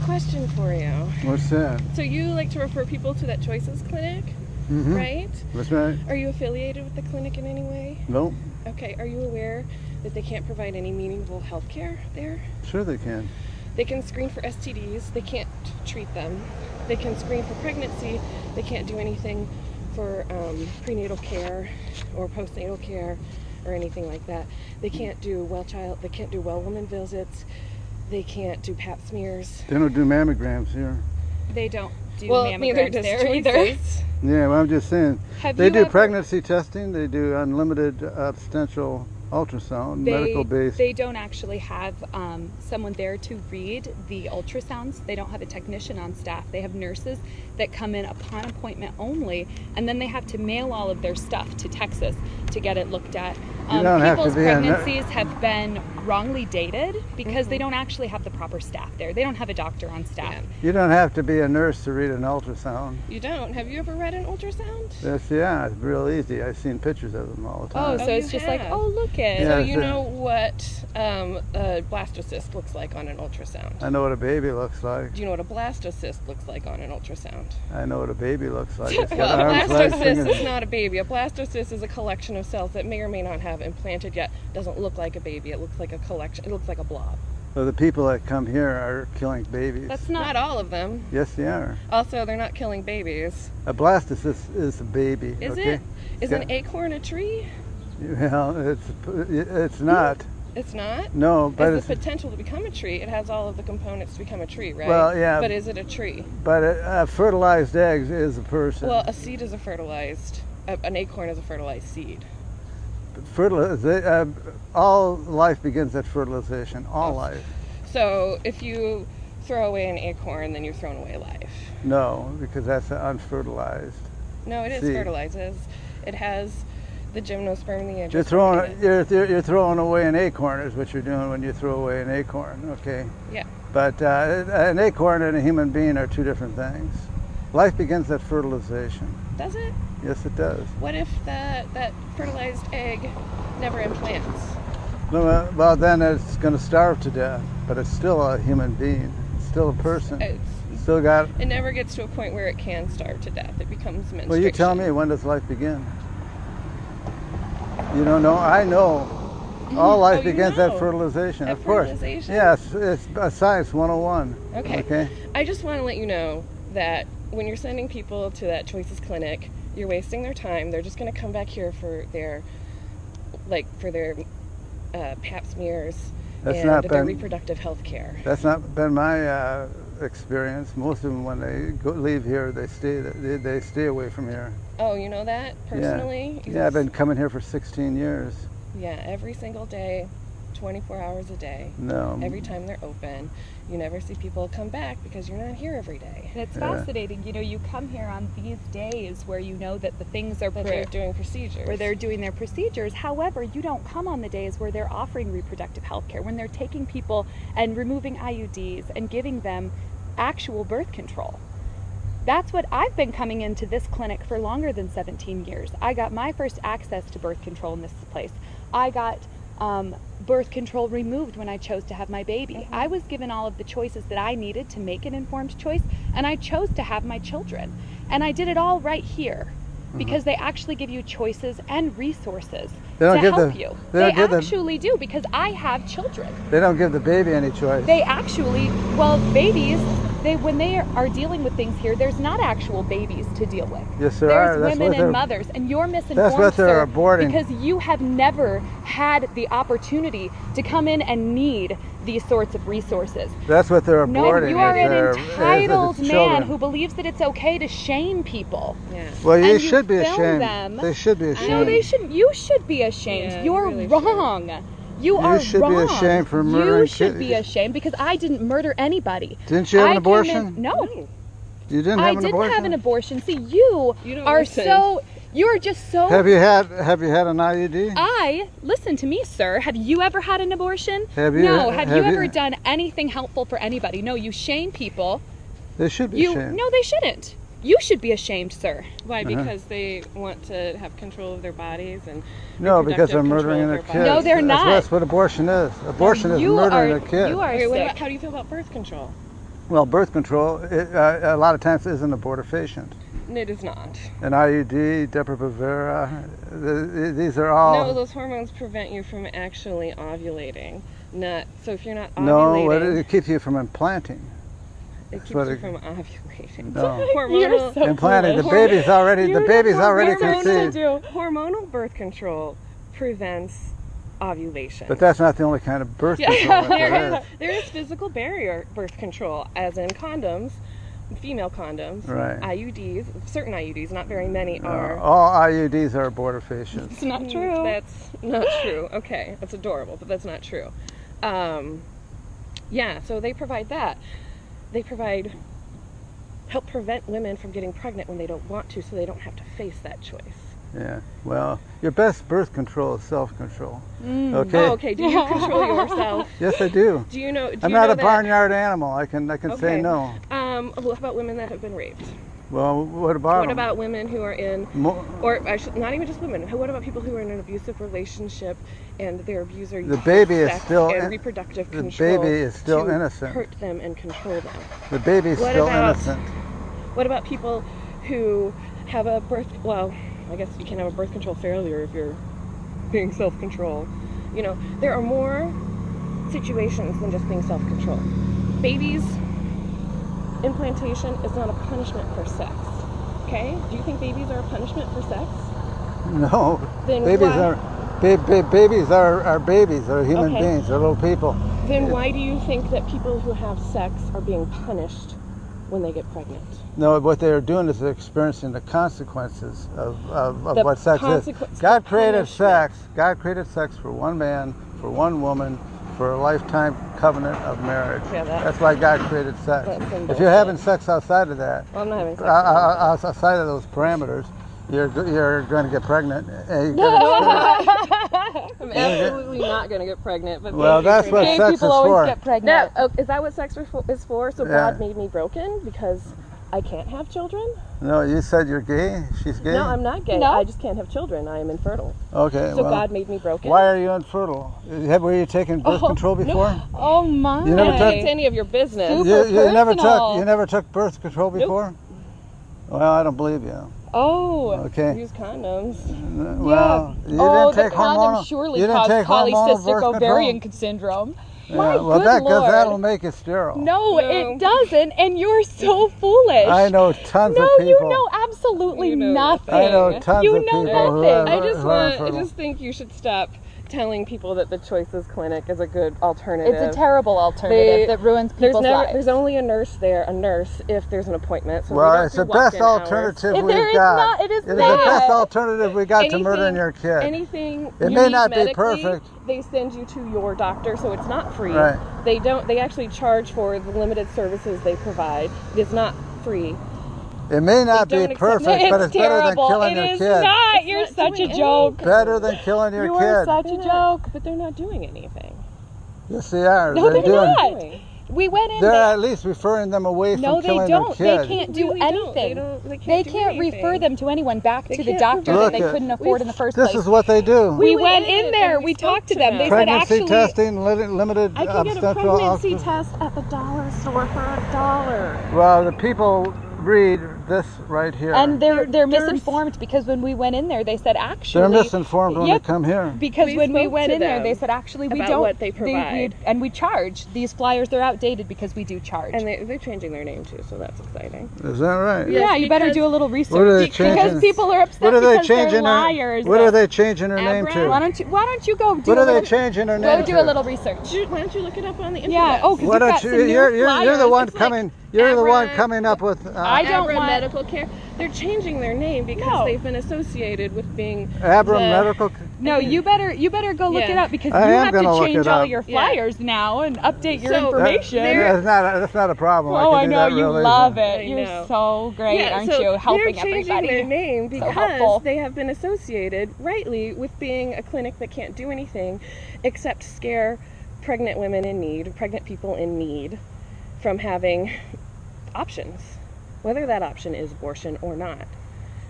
question for you. What's that? So you like to refer people to that Choices Clinic, Mm-hmm. right? That's right. Are you affiliated with the clinic in any way? Nope. Okay, are you aware that they can't provide any meaningful health care there? Sure they can. They can screen for STDs, they can't treat them. They can screen for pregnancy, they can't do anything for prenatal care or postnatal care or anything like that. They can't do they can't do well woman visits, they can't do pap smears. They don't do mammograms here. They don't do Well, neither mammograms does there either. Choices. Yeah, well, I'm just saying. Have They you do ever- pregnancy testing. They do unlimited obstetrical ultrasound, medical-based. They don't actually have someone there to read the ultrasounds. They don't have a technician on staff. They have nurses that come in upon appointment only, and then they have to mail all of their stuff to Texas to get it looked at. You don't have to People's be a pregnancies have been wrongly dated because they don't actually have the proper staff there. They don't have a doctor on staff. Yeah. You don't have to be a nurse to read an ultrasound. You don't? Have you ever read an ultrasound? Yeah, it's real easy. I've seen pictures of them all the Oh, time. so Oh, it's you just like, have. oh, look it. Yeah. So Yes, you know what a blastocyst looks like on an ultrasound. I know what a baby looks like. Do you know what a blastocyst looks like on an ultrasound? I know what a baby looks like. It's got Well, a arms, legs, blastocyst fingers. is not a baby. A blastocyst is a collection of cells that may or may not have implanted yet. Doesn't look like a baby. It looks like a collection. It looks like a blob. So the people that come here are killing babies. That's Not all of them. Yes, they are. Also, they're not killing babies. A blastocyst is a baby. Is okay? it? Is an acorn a tree? Well, it's not. It's not? No, It but has it's the potential to become a tree. It has all of the components to become a tree, right? Well, yeah. But is it a tree? fertilized eggs is a person. Well, a seed is a fertilized. An acorn is a fertilized seed. All life begins at fertilization. All life. So if you throw away an acorn, then you've thrown away life. No, because that's unfertilized. No, it is Seed. fertilized. It has the gymnosperm and the angiosperm. You're throwing away an acorn is what you're doing when you throw away an acorn. Okay. Yeah. But an acorn and a human being are two different things. Life begins at fertilization. Does it? Yes, it does. What if that fertilized egg never implants? Well, then it's going to starve to death, but it's still a human being. It's still a person. Still got. It never gets to a point where it can starve to death. It becomes menstruation. Well, you tell me, when does life begin? You don't know? I know. All life Oh, you begins know. at fertilization, At of course. fertilization? Yes, it's Science 101. Okay. I just want to let you know that when you're sending people to that Choices Clinic, you're wasting their time. They're just going to come back here for their pap smears and their reproductive health care. That's not been my experience. Most of them, when they leave here, they stay away from here. Oh, you know that personally? Yeah, I've been coming here for 16 years. Yeah, every single day, 24 hours a day. No. Every time they're open. You never see people come back because you're not here every day. And it's fascinating. You know, you come here on these days where you know that the things are They're doing procedures. where they're doing their procedures. However, you don't come on the days where they're offering reproductive health care, when they're taking people and removing IUDs and giving them actual birth control. That's what I've been coming into this clinic for longer than 17 years. I got my first access to birth control in this place. I got birth control removed when I chose to have my baby. I was given all of the choices that I needed to make an informed choice, and I chose to have my children. And I did it all right here because they actually give you choices and resources to help you. They actually do, because I have children. They don't give the baby any choice. They actually, well, babies, when they are dealing with things here, there's not actual babies to deal with. Yes, there are. There's women and mothers, and you're misinformed, that's what they're aborting. because you have never had the opportunity to come in and need these sorts of resources. That's what they're aborting. No, you are an as entitled man children. who believes that it's okay to shame people. Yeah. Well, you and should be film ashamed. them. They should be ashamed. No, they shouldn't. You should be ashamed. Yeah, You're really wrong. You are should wrong. be ashamed for murdering You should be kids. ashamed, because I didn't murder anybody. Didn't you have an I came abortion? in- no. You didn't I have an didn't abortion? have an abortion. See, you don't are listen. you're just so... Have you had an IUD? Listen to me, sir. Have you ever had an abortion? Have you- No. Have you have ever you- done anything helpful for anybody? No, you shame people. They should be ashamed. No, they shouldn't. You should be ashamed, sir. Why? Because they want to have control of their bodies and No, because they're reproductive murdering control a of kid. their No, bodies. they're not. That's what abortion is. Abortion is You murdering are- a kid. you are Okay, sick. how do you feel about birth control? Well, birth control, a lot of times isn't abortifacient. It is not. An IUD, Depo-Provera, these are all... No, those hormones prevent you from actually ovulating. Not so if you're not No, ovulating, it keeps you from implanting. it keeps what you it- from ovulating. No. Hormonal, so Implanting, the foolish. baby's already conceived. hormonal birth control prevents ovulation. But that's not the only kind of birth control that there is. There is physical barrier birth control, as in condoms, female condoms, Right. IUDs, certain IUDs, not very many are. All IUDs are abortifacient. It's not true. That's not true. Okay, that's adorable, but that's not true. Yeah, so they provide that. They help prevent women from getting pregnant when they don't want to, so they don't have to face that choice. Yeah. Well, your best birth control is self-control. Okay. Oh, okay. Do you control yourself? Yes, I do. Do you know? I'm not a barnyard animal. I can say Okay. no. Well, how about women that have been raped? Well, what about What them? about women who are in, or I should, not even just women? What about people who are in an abusive relationship and their abuser The uses baby is sex still and in- reproductive the control baby is still to innocent. hurt them and control them? The baby's What still about- innocent. What about people who have a birth? Well, I guess you can have a birth control failure if you're being self-control. You know, there are more situations than just being self-control. Babies, implantation is not a punishment for sex. Okay? Do you think babies are a punishment for sex? No. Then Babies why- are babies are babies. They're human Okay. beings. They're little people. Then why do you think that people who have sex are being punished when they get pregnant? No, what they're doing is they're experiencing the consequences of The what sex is. consequence- God the created punishment. sex. God created sex for one man, for one woman, for a lifetime covenant of marriage. Yeah, that's why God created sex. that's some If bullshit. you're having sex outside of that, Well, I'm not having sex. outside of those parameters, you're going to get pregnant. And you're gonna- I'm absolutely not going to get pregnant. But Well, thank you that's for what that. Gay sex people is always for. get pregnant. No, is that what sex is for? So Yeah. God made me broken because I can't have children? No, you said you're gay. She's gay. No, I'm not gay. No. I just can't have children. I am infertile. Okay. So well, God made me broken. why are you infertile? Were you taking birth control before? Oh my. You never I don't took- think it's any of your business. Super personal. You never took birth control before? Well, I don't believe you. Oh. Okay. Use condoms. Well, you Oh, didn't the take condom hormonal. surely you didn't caused take hormonal polycystic birth ovarian control. syndrome. Yeah, My well, good because Lord. that'll make you sterile. No, No. it doesn't, and you're so foolish. I know tons No, of people. you know absolutely You know nothing. I know tons you of know people who nothing. are I just think you should stop telling people that the Choices Clinic is a good alternative. It's a terrible alternative that ruins people's lives. There's only a nurse there, if there's an appointment. So we Well, don't it's do the best walk-in hours. alternative If we've there is got. not, it is the not. best alternative we got to Anything- murdering your kid. Anything It you may need not be medically, perfect. They send you to your doctor, so it's not free. Right. They actually charge for the limited services they provide. It's not free. It may not They be don't accept- perfect, but it's better than terrible. killing It your is kid. not. It's You're not such a doing joke. anything. Better than killing your You kid. are such a They're not- joke. But they're not doing anything. Yes, they are. No, they're doing, not. Doing. We went in They're there. at least referring them away from No, they killing don't. their They kid. can't do Really don't. anything. They can't They do can't anything. refer them to anyone back They to the can't doctor Look that they at- couldn't afford in the first This place. is what they do. We We went went in there. and We we spoke talked to to them. They them. said Pregnancy actually. testing, limited I can get a obstetrical pregnancy obst- test at the dollar store for $1. Well, the people read this right here. And they're They're misinformed because when we went in there, they said actually. They're misinformed when Yep. they come here. Because We when we spoke went to in there, them they said actually we about don't. what they provide. and we charge. These flyers, they're outdated because we do charge. And they're changing their name too, so that's exciting. Is that right? Yeah. yeah, you better because- do a little research. What are they because changing? people are upset What are they because they're changing liars. What are they changing her name Abra? to? Why don't you go do What a are they little, changing her name go to? do a little research? Why don't you look it up on the internet? Yeah. Oh, because Why you've don't got you? some new You're the flyers. one It's like coming. You're the one Abra- coming up with. I don't Abra want- Medical Care. They're changing their name because No. they've been associated with being Abra the- Medical. No, you better go look Yeah. it up because I you am have to gonna look change it all up. your Yeah. flyers now and update your So, information. they're- That's not a problem. Oh, can I do know that you real easy. love I it. You're know. so great, Yeah, aren't so you? Helping they're changing everybody. their name because helpful. they have been associated rightly with being a clinic that can't do anything except scare pregnant women in need, pregnant people in need, from having options, whether that option is abortion or not.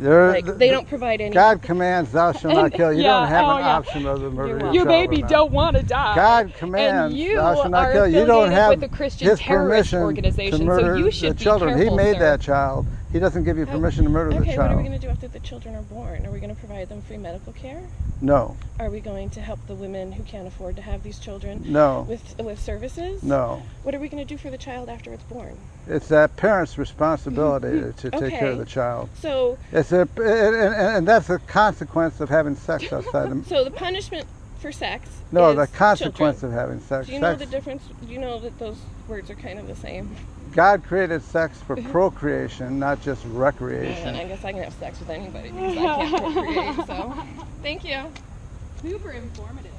Like, they don't provide any. God commands, "Thou shalt not kill." You don't have an yeah. option of the murder of your Your child baby or not. don't want to die. God commands, and you "Thou shalt not are kill." You don't affiliated have with a Christian His terrorist permission organization, to murder so you should the be children. careful, He made sir. that child. He doesn't give you permission to murder the Okay, what are we child. going to do after the children are born? Are we going to provide them free medical care? No, Are we going to help the women who can't afford to have these children no, with services? no. What are we going to do for the child after it's born? It's that parent's responsibility to take care of the child. So, It's and that's a consequence of having sex outside the. so the punishment for sex No, is the consequence children. of having sex. Do you know Sex- the difference? Do you know that those words are kind of the same? God created sex for procreation, not just recreation. And I guess I can have sex with anybody because I can't procreate. So, thank you. Super informative.